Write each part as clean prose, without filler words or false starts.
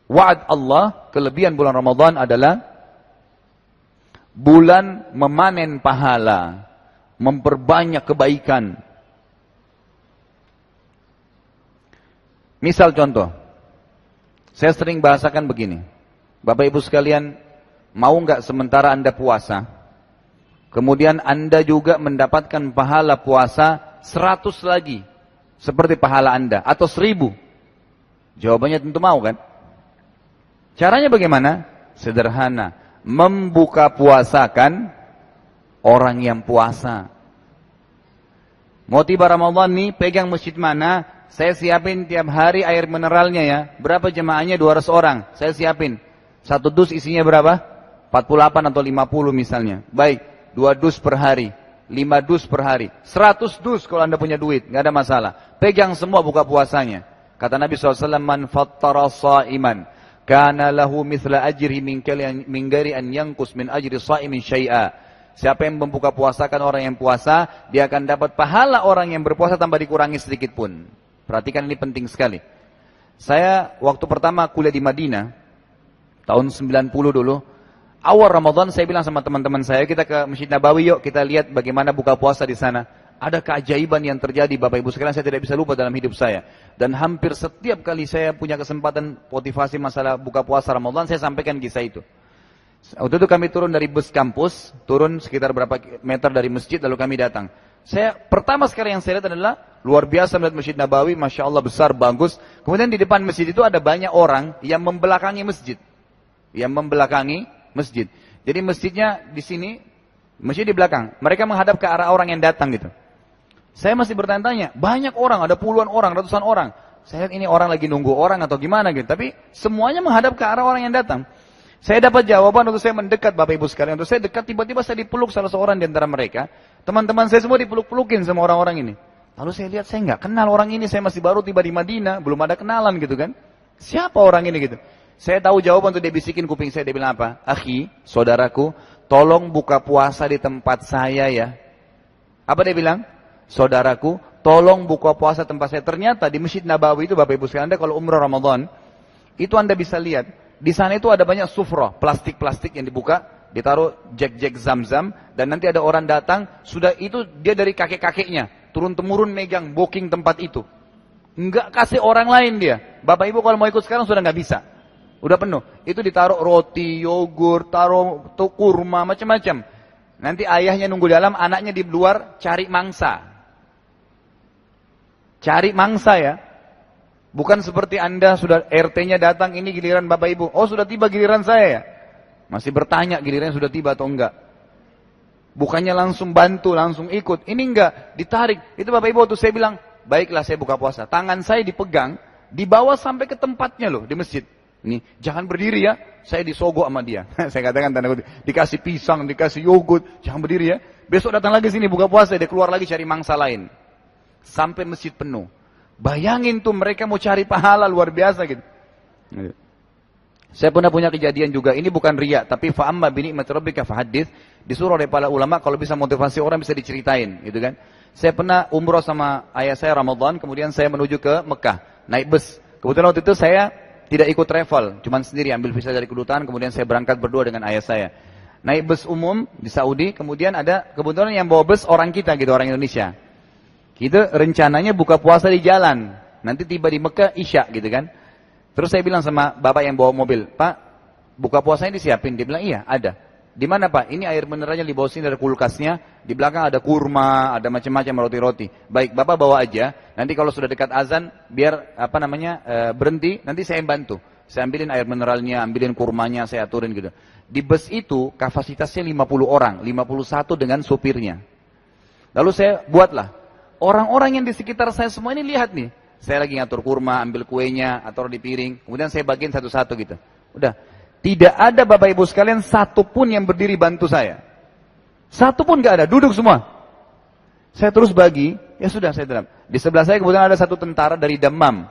Wa'ad Allah, kelebihan bulan Ramadan adalah bulan memanen pahala, memperbanyak kebaikan. Misal contoh, saya sering bahasakan begini, Bapak Ibu sekalian, mau nggak sementara Anda puasa, kemudian Anda juga mendapatkan pahala puasa 100 lagi, seperti pahala Anda, atau 1000? Jawabannya tentu mau kan? Caranya bagaimana? Sederhana. Membuka puasakan orang yang puasa. Mau tiba Ramadan nih, pegang masjid mana? Saya siapin tiap hari air mineralnya ya. Berapa jemaahnya? 200 orang. Saya siapin. Satu dus isinya berapa? 48 atau 50 misalnya. Baik, 2 dus per hari. 5 dus per hari. 100 dus kalau Anda punya duit. Nggak ada masalah. Pegang semua buka puasanya. Kata Nabi SAW, Man fattara sa'iman kana lahu mithla ajrihi min ghairi an yanqus min ajri sha'imin syai'a. Siapa yang membuka puasakan orang yang puasa, dia akan dapat pahala orang yang berpuasa tanpa dikurangi sedikit pun. Perhatikan, ini penting sekali. Saya waktu pertama kuliah di Madinah tahun 90 dulu, awal Ramadan saya bilang sama teman-teman saya, kita ke Masjid Nabawi yuk, kita lihat bagaimana buka puasa di sana. Ada keajaiban yang terjadi, Bapak Ibu sekalian, saya tidak bisa lupa dalam hidup saya. Dan hampir setiap kali saya punya kesempatan motivasi masalah buka puasa Ramadan, saya sampaikan kisah itu. Waktu itu kami turun dari bus kampus, turun sekitar berapa meter dari masjid, lalu kami datang. Pertama sekali yang saya lihat adalah, luar biasa melihat Masjid Nabawi, Masya Allah besar, bagus. Kemudian di depan masjid itu ada banyak orang yang membelakangi masjid. Yang membelakangi masjid. Jadi masjidnya di sini, masjid di belakang. Mereka menghadap ke arah orang yang datang gitu. Saya masih bertanya-tanya, banyak orang, ada puluhan orang, ratusan orang. Saya lihat ini orang lagi nunggu orang atau gimana gitu. Tapi semuanya menghadap ke arah orang yang datang. Saya dapat jawaban untuk saya mendekat, Bapak Ibu sekalian. Untuk saya dekat, tiba-tiba saya dipeluk salah seorang di antara mereka. Teman-teman saya semua dipeluk-pelukin sama orang-orang ini. Lalu saya lihat, saya nggak kenal orang ini. Saya masih baru tiba di Madinah, belum ada kenalan gitu kan. Siapa orang ini gitu. Saya tahu jawaban untuk dia bisikin kuping saya. Dia bilang apa? Akhi, saudaraku, tolong buka puasa di tempat saya ya. Apa dia bilang? Saudaraku, tolong buka puasa tempat saya. Ternyata di Masjid Nabawi itu, Bapak Ibu sekalian, Anda kalau umrah Ramadan, itu Anda bisa lihat, di sana itu ada banyak sufrah, plastik-plastik yang dibuka, ditaruh jek-jek zam-zam, dan nanti ada orang datang, sudah itu dia dari kakek-kakeknya, turun-temurun megang booking tempat itu. Enggak kasih orang lain dia. Bapak Ibu kalau mau ikut sekarang sudah nggak bisa. Udah penuh. Itu ditaruh roti, yogurt, taruh kurma, macam-macam. Nanti ayahnya nunggu dalam, anaknya di luar cari mangsa. Cari mangsa ya. Bukan seperti Anda sudah RT-nya datang, ini giliran Bapak Ibu. Oh sudah tiba giliran saya ya. Masih bertanya gilirannya sudah tiba atau enggak. Bukannya langsung bantu, langsung ikut. Ini enggak, ditarik. Itu Bapak Ibu waktu saya bilang, baiklah saya buka puasa. Tangan saya dipegang, dibawa sampai ke tempatnya loh, di masjid. Nih, jangan berdiri ya, saya disogok sama dia. Saya katakan tanda kutip, dikasih pisang, dikasih yogurt, jangan berdiri ya. Besok datang lagi sini buka puasa, dia keluar lagi cari mangsa lain. Sampai masjid penuh. Bayangin tuh mereka mau cari pahala luar biasa gitu. Saya pernah punya kejadian juga, ini bukan riya, tapi fa'amma binikmati rabbika fahadits. Disuruh oleh para ulama kalau bisa motivasi orang bisa diceritain, gitu kan. Saya pernah umroh sama ayah saya Ramadan, kemudian saya menuju ke Mekah, naik bus. Kebetulan waktu itu saya tidak ikut travel, cuman sendiri ambil visa dari kedutaan, kemudian saya berangkat berdua dengan ayah saya. Naik bus umum di Saudi, kemudian ada kebetulan yang bawa bus orang kita gitu, orang Indonesia. Kita rencananya buka puasa di jalan, nanti tiba di Mekah Isya gitu kan. Terus saya bilang sama bapak yang bawa mobil, Pak, buka puasanya disiapin. Dia bilang, iya ada. Di mana Pak? Ini air mineralnya di bawah sini ada kulkasnya, di belakang ada kurma, ada macam-macam roti-roti. Baik, Bapak bawa aja. Nanti kalau sudah dekat azan, biar berhenti, nanti saya bantu. Saya ambilin air mineralnya, ambilin kurmanya, saya aturin gitu. Di bus itu kapasitasnya 50 orang, 51 dengan supirnya. Lalu saya buatlah. Orang-orang yang di sekitar saya semua ini lihat nih. Saya lagi ngatur kurma, ambil kuenya, atau di piring. Kemudian saya bagiin satu-satu gitu. Udah. Tidak ada Bapak Ibu sekalian satu pun yang berdiri bantu saya. Satu pun gak ada, duduk semua. Saya terus bagi, ya sudah saya dalam. Di sebelah saya kebetulan ada satu tentara dari Dammam.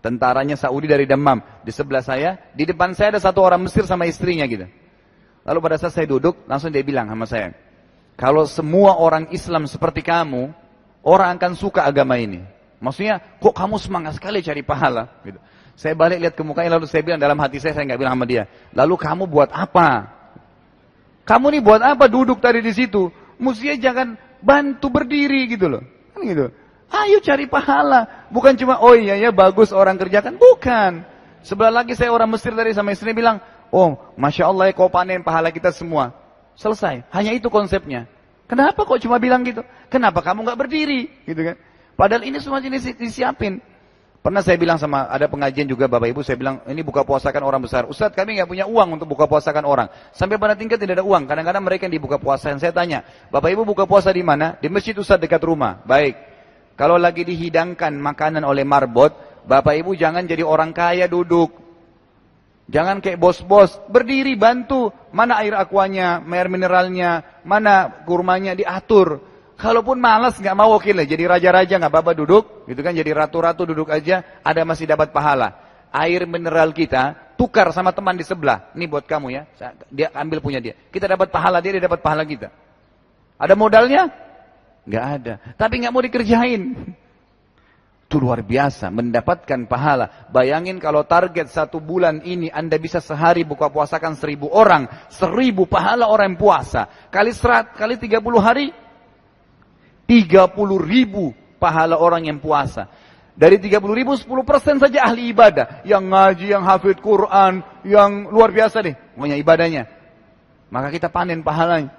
Tentaranya Saudi dari Dammam. Di sebelah saya, di depan saya ada satu orang Mesir sama istrinya gitu. Lalu pada saat saya duduk, langsung dia bilang sama saya, kalau semua orang Islam seperti kamu, orang akan suka agama ini. Maksudnya, kok kamu semangat sekali cari pahala? Gitu. Saya balik lihat ke mukanya, lalu saya bilang dalam hati saya nggak bilang sama dia, lalu kamu buat apa? Kamu nih buat apa duduk tadi di situ? Mestinya jangan bantu berdiri gitu loh. Kan gitu. Ayo cari pahala. Bukan cuma, oh iya ya bagus orang kerjakan. Bukan. Sebelah lagi saya orang Mesir tadi sama istri bilang, oh Masya Allah ya kau panen pahala kita semua. Selesai. Hanya itu konsepnya. Kenapa kok cuma bilang gitu? Kenapa kamu nggak berdiri? Gitu kan. Padahal ini semua jenis disiapin. Pernah saya bilang sama, ada pengajian juga Bapak Ibu, saya bilang, ini buka puasakan orang besar. Ustadz kami nggak punya uang untuk buka puasakan orang. Sampai pada tingkat tidak ada uang. Kadang-kadang mereka yang dibuka puasa. Saya tanya, Bapak Ibu buka puasa di mana? Di masjid Ustadz dekat rumah. Baik. Kalau lagi dihidangkan makanan oleh marbot, Bapak Ibu jangan jadi orang kaya duduk. Jangan kayak bos-bos, berdiri bantu. Mana air aquanya, air mineralnya, mana kurmanya diatur. Kalaupun malas nggak mau oke lah, jadi raja-raja nggak apa-apa duduk, gitu kan, jadi ratu-ratu duduk aja, ada masih dapat pahala. Air mineral kita tukar sama teman di sebelah, ini buat kamu ya, dia ambil punya dia. Kita dapat pahala dia dapat pahala kita. Ada modalnya? Nggak ada, tapi nggak mau dikerjain. Itu luar biasa, mendapatkan pahala. Bayangin kalau target 1 bulan ini Anda bisa sehari buka puasakan 1000 orang, 1000 pahala orang yang puasa, kali 30 hari. 30.000 pahala orang yang puasa. Dari 30.000, 10% saja ahli ibadah. Yang ngaji, yang hafid Quran, yang luar biasa deh. Pokoknya ibadahnya. Maka kita panen pahalanya.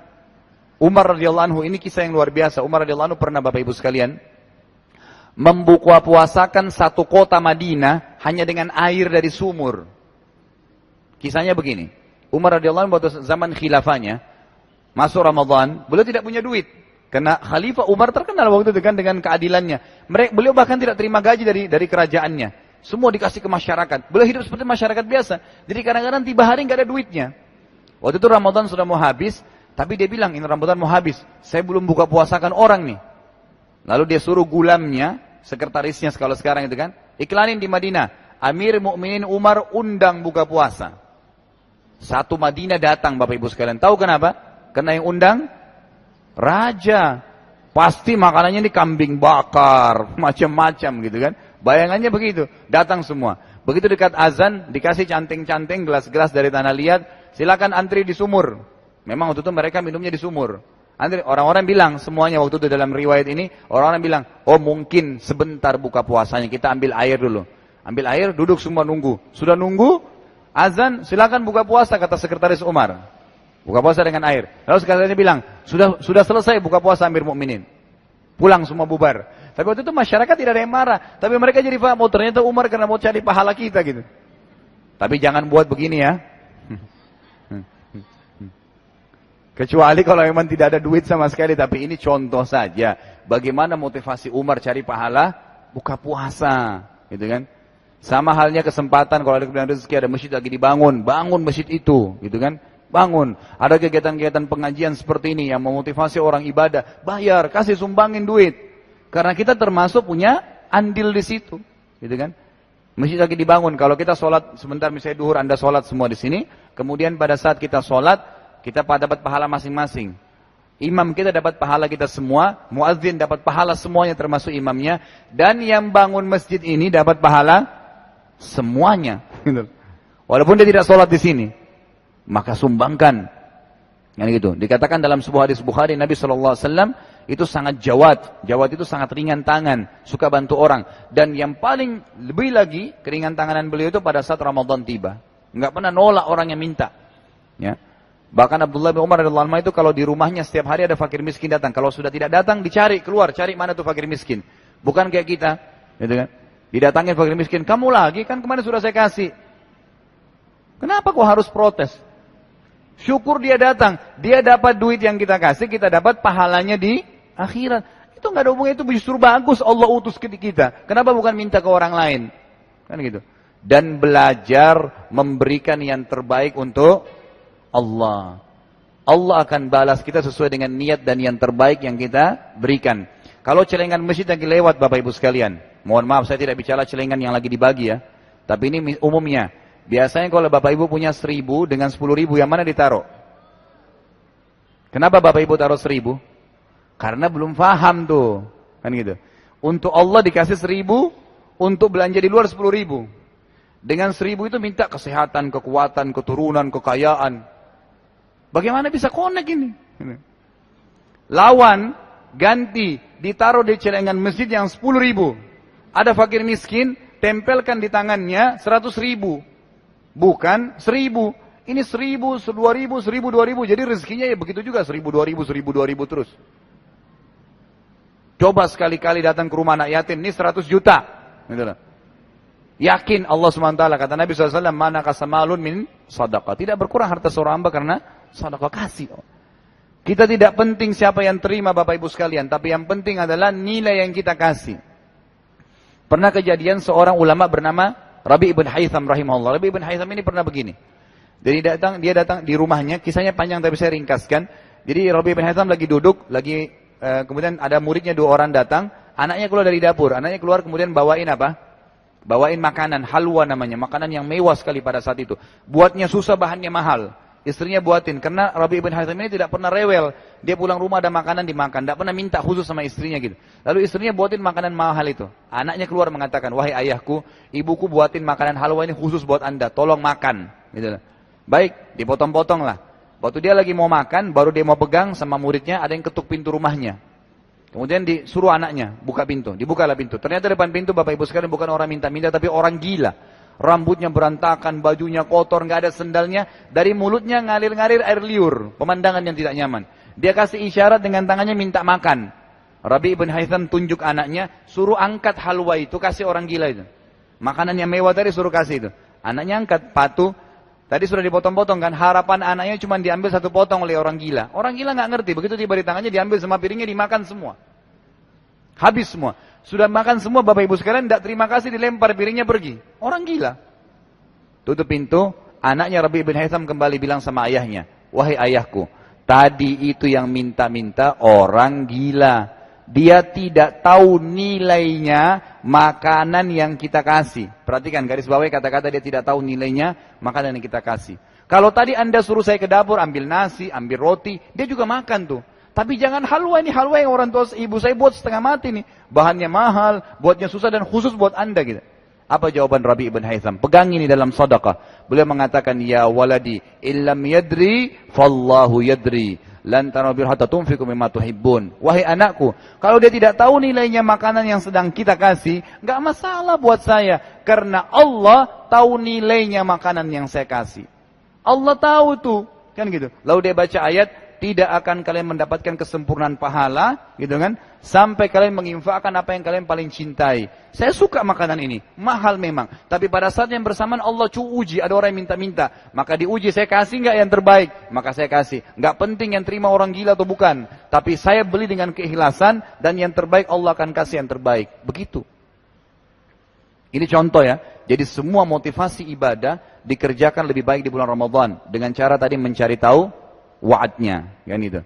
Umar radhiyallahu anhu, ini kisah yang luar biasa. Umar radhiyallahu anhu pernah Bapak Ibu sekalian, membuka puasakan 1 kota Madinah hanya dengan air dari sumur. Kisahnya begini. Umar radhiyallahu anhu waktu zaman khilafahnya, masuk Ramadan, beliau tidak punya duit. Karena Khalifah Umar terkenal waktu itu kan dengan keadilannya. Beliau bahkan tidak terima gaji dari kerajaannya. Semua dikasih ke masyarakat. Beliau hidup seperti masyarakat biasa. Jadi kadang-kadang tiba hari nggak ada duitnya. Waktu itu Ramadan sudah mau habis, tapi dia bilang ini Ramadan mau habis. Saya belum buka puasakan orang nih. Lalu dia suruh gulamnya, sekretarisnya kalau sekarang itu kan, iklanin di Madinah. Amir Mukminin Umar undang buka puasa. Satu Madinah datang Bapak Ibu sekalian. Tahu kenapa? Karena yang undang raja, pasti makanannya ini kambing bakar, macam-macam gitu kan. Bayangannya begitu, datang semua. Begitu dekat azan, dikasih canting-canting, gelas-gelas dari tanah liat, silakan antri di sumur. Memang waktu itu mereka minumnya di sumur. Antri, orang-orang bilang, semuanya waktu itu dalam riwayat ini, orang-orang bilang, oh mungkin sebentar buka puasanya, kita ambil air dulu. Ambil air, duduk semua nunggu. Sudah nunggu, azan, silakan buka puasa, kata sekretaris Umar. Buka puasa dengan air. Lalu sekretarisnya bilang, sudah selesai buka puasa Amir Mukminin. Pulang semua bubar. Tapi waktu itu masyarakat tidak ada yang marah. Tapi mereka jadi paham, oh ternyata Umar karena mau cari pahala kita gitu. Tapi jangan buat begini ya. Kecuali kalau memang tidak ada duit sama sekali. Tapi ini contoh saja. Bagaimana motivasi Umar cari pahala? Buka puasa. Gitu kan. Sama halnya kesempatan kalau ada kebenaran rezeki, ada masjid lagi dibangun. Bangun masjid itu. Gitu kan. Bangun, ada kegiatan-kegiatan pengajian seperti ini yang memotivasi orang ibadah, bayar, kasih sumbangin duit. Karena kita termasuk punya andil di situ, gitu kan? Masjid lagi dibangun, kalau kita sholat sebentar misalnya duhur, Anda sholat semua di sini, kemudian pada saat kita sholat, kita dapat pahala masing-masing. Imam kita dapat pahala kita semua, muadzin dapat pahala semuanya termasuk imamnya, dan yang bangun masjid ini dapat pahala semuanya. Gitu. Walaupun dia tidak sholat di sini. Maka sumbangkan, kan gitu. Dikatakan dalam sebuah hadis Bukhari, Nabi SAW itu sangat jawad. Jawad itu sangat ringan tangan, suka bantu orang. Dan yang paling lebih lagi keringan tanganan beliau itu pada saat Ramadan tiba, nggak pernah nolak orang yang minta. Ya. Bahkan Abdullah bin Umar radhiyallahu anhu itu kalau di rumahnya setiap hari ada fakir miskin datang. Kalau sudah tidak datang, dicari keluar, cari mana tuh fakir miskin. Bukan kayak kita, gitu kan? Didatangin fakir miskin, kamu lagi kan kemarin sudah saya kasih. Kenapa kok harus protes? Syukur dia datang, dia dapat duit yang kita kasih, kita dapat pahalanya di akhirat. Itu nggak ada hubungannya, itu justru bagus Allah utus ke kita. Kenapa bukan minta ke orang lain? Kan gitu. Dan belajar memberikan yang terbaik untuk Allah. Allah akan balas kita sesuai dengan niat dan yang terbaik yang kita berikan. Kalau celengan masjid lagi lewat Bapak Ibu sekalian, mohon maaf saya tidak bicara celengan yang lagi dibagi ya, tapi ini umumnya. Biasanya kalau Bapak Ibu punya 1000 dengan 10.000 yang mana ditaruh? Kenapa Bapak Ibu taruh 1000? Karena belum paham tuh, kan gitu. Untuk Allah dikasih 1000, untuk belanja di luar 10.000. Dengan 1000 itu minta kesehatan, kekuatan, keturunan, kekayaan. Bagaimana bisa connect ini? Lawan, ganti, ditaruh di celengan masjid yang 10.000. Ada fakir miskin, tempelkan di tangannya 100.000. Bukan 1000. Ini 1000, 2000, 1000, 2000. Jadi rezekinya ya begitu juga, 1000, 2000, 1000, 2000 terus. Coba sekali-kali datang ke rumah anak yatim, ini 100 juta. Gitu lah. Yakin Allah SWT, kata Nabi SAW, mana kasamalun min sadaqah. Tidak berkurang harta seorang hamba karena sadaqah, kasih. Kita tidak penting siapa yang terima Bapak Ibu sekalian, tapi yang penting adalah nilai yang kita kasih. Pernah kejadian seorang ulama bernama Rabi' ibn Haytham rahimahullah. Rabi' ibn Haytham ini pernah begini. Jadi dia datang di rumahnya, kisahnya panjang tapi saya ringkaskan. Jadi Rabi' ibn Haytham lagi duduk, kemudian ada muridnya 2 orang datang, anaknya keluar dari dapur, anaknya keluar kemudian bawain apa? Bawain makanan, halwa namanya, makanan yang mewah sekali pada saat itu. Buatnya susah, bahannya mahal. Istrinya buatin, karena Rabi' ibn Haytham ini tidak pernah rewel. Dia pulang rumah ada makanan dimakan, tidak pernah minta khusus sama istrinya gitu. Lalu istrinya buatin makanan mahal itu. Anaknya keluar mengatakan, wahai ayahku, ibuku buatin makanan halwa ini khusus buat anda, tolong makan. Gitu. Baik, dipotong-potong lah. Waktu dia lagi mau makan, baru dia mau pegang sama muridnya, ada yang ketuk pintu rumahnya. Kemudian disuruh anaknya, buka pintu, dibukalah pintu. Ternyata depan pintu Bapak Ibu sekalian bukan orang minta-minta, tapi orang gila. Rambutnya berantakan, bajunya kotor, nggak ada sendalnya. Dari mulutnya ngalir-ngalir air liur, pemandangan yang tidak nyaman. Dia kasih isyarat dengan tangannya minta makan. Rabi' ibn Haytham tunjuk anaknya, suruh angkat halwa itu, kasih orang gila itu. Makanan yang mewah tadi suruh kasih itu. Anaknya angkat, patuh. Tadi sudah dipotong-potong kan, harapan anaknya cuma diambil 1 potong oleh orang gila. Orang gila nggak ngerti, begitu tiba di tangannya diambil sama piringnya, dimakan semua. Habis semua. Sudah makan semua Bapak Ibu sekalian, tidak terima kasih, dilempar piringnya pergi. Orang gila. Tutup pintu, anaknya Rabi' bin Haytham kembali bilang sama ayahnya, wahai ayahku, tadi itu yang minta-minta orang gila. Dia tidak tahu nilainya makanan yang kita kasih. Perhatikan garis bawahi kata-kata dia tidak tahu nilainya makanan yang kita kasih. Kalau tadi anda suruh saya ke dapur ambil nasi, ambil roti, dia juga makan tuh. Tapi jangan halwa, ini halwa yang orang tua ibu saya buat setengah mati nih. Bahannya mahal, buatnya susah dan khusus buat anda gitu. Apa jawaban Rabi' ibn Haytham? Pegang ini dalam sedekah. Beliau mengatakan, ya waladi, illam yadri, fallahu yadri. Lan tanabiru hatta tunfiqu mimma tuhibbun. Wahai anakku, kalau dia tidak tahu nilainya makanan yang sedang kita kasih, enggak masalah buat saya, karena Allah tahu nilainya makanan yang saya kasih. Allah tahu tuh, kan gitu. Lalu dia baca ayat, tidak akan kalian mendapatkan kesempurnaan pahala, gitu kan? Sampai kalian menginfakkan apa yang kalian paling cintai. Saya suka makanan ini, mahal memang. Tapi pada saat yang bersamaan Allah uji, ada orang yang minta-minta. Maka diuji, saya kasih nggak yang terbaik? Maka saya kasih. Nggak penting yang terima orang gila atau bukan. Tapi saya beli dengan keikhlasan, dan yang terbaik Allah akan kasih yang terbaik. Begitu. Ini contoh ya. Jadi semua motivasi ibadah dikerjakan lebih baik di bulan Ramadan. Dengan cara tadi mencari tahu wa'adnya, kan itu.